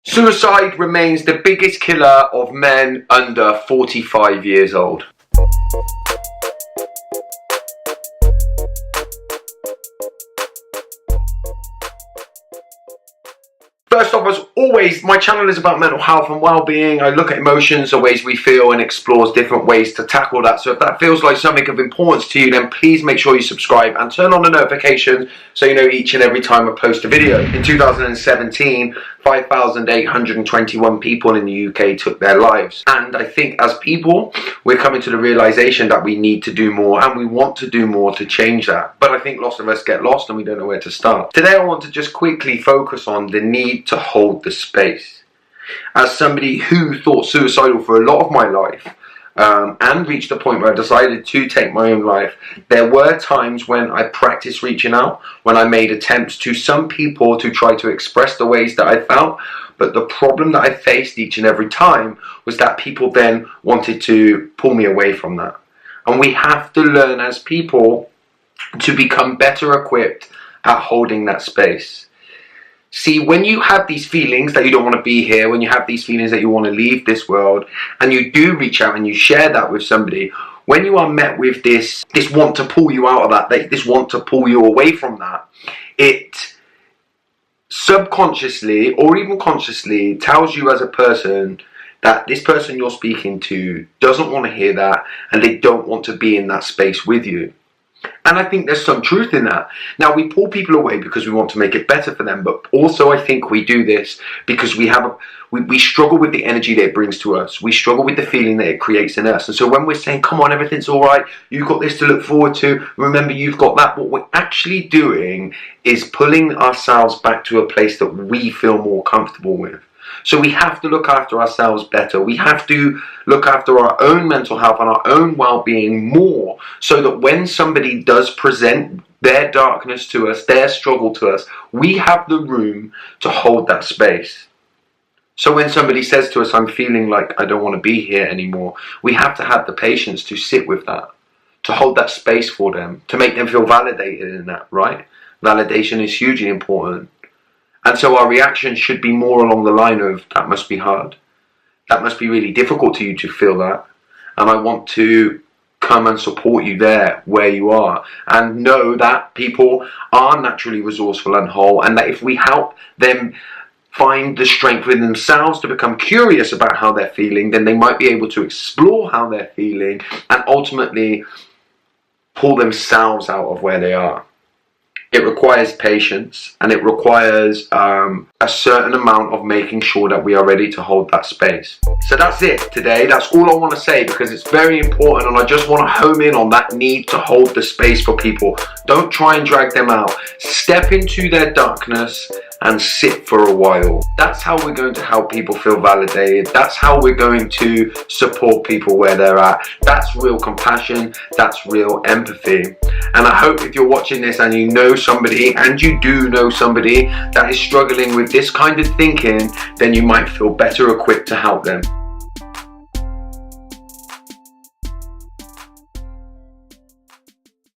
Suicide remains the biggest killer of men under 45 years old. First off, as always, my channel is about mental health and well-being. I look at emotions, the ways we feel, and explores different ways to tackle that. So if that feels like something of importance to you, then please make sure you subscribe and turn on the notifications so you know each and every time I post a video. In 2017, 5,821 people in the UK took their lives. And I think as people, we're coming to the realization that we need to do more and we want to do more to change that. But I think lots of us get lost and we don't know where to start. Today I want to just quickly focus on the need to hold the space. As somebody who thought suicidal for a lot of my life, and reached a point where I decided to take my own life, there were times when I practiced reaching out, when I made attempts to some people to try to express the ways that I felt. But the problem that I faced each and every time was that people then wanted to pull me away from that. And we have to learn as people to become better equipped at holding that space. See, when you have these feelings that you don't want to be here, when you have these feelings that you want to leave this world, and you do reach out and you share that with somebody, when you are met with this want to pull you out of that, this want to pull you away from that, it subconsciously or even consciously tells you as a person that this person you're speaking to doesn't want to hear that and they don't want to be in that space with you. And I think there's some truth in that. Now, we pull people away because we want to make it better for them, but also I think we do this because we struggle with the energy that it brings to us. We struggle with the feeling that it creates in us. And so when we're saying, come on, everything's all right, you've got this to look forward to, remember you've got that, what we're actually doing is pulling ourselves back to a place that we feel more comfortable with. So we have to look after ourselves better. We have to look after our own mental health and our own well-being more, so that when somebody does present their darkness to us, their struggle to us, we have the room to hold that space. So when somebody says to us, I'm feeling like I don't want to be here anymore, we have to have the patience to sit with that, to hold that space for them, to make them feel validated in that, right? Validation is hugely important. And so our reaction should be more along the line of, that must be hard. That must be really difficult to you to feel that. And I want to come and support you there where you are. And know that people are naturally resourceful and whole. And that if we help them find the strength within themselves to become curious about how they're feeling, then they might be able to explore how they're feeling and ultimately pull themselves out of where they are. It requires patience and it requires a certain amount of making sure that we are ready to hold that space. So that's it today. That's all I want to say because it's very important, and I just want to home in on that need to hold the space for people. Don't try and drag them out. Step into their darkness and sit for a while. That's how we're going to help people feel validated. That's how we're going to support people where they're at. That's real compassion. That's real empathy. And I hope if you're watching this and you know somebody, and you do know somebody that is struggling with this kind of thinking, then you might feel better equipped to help them.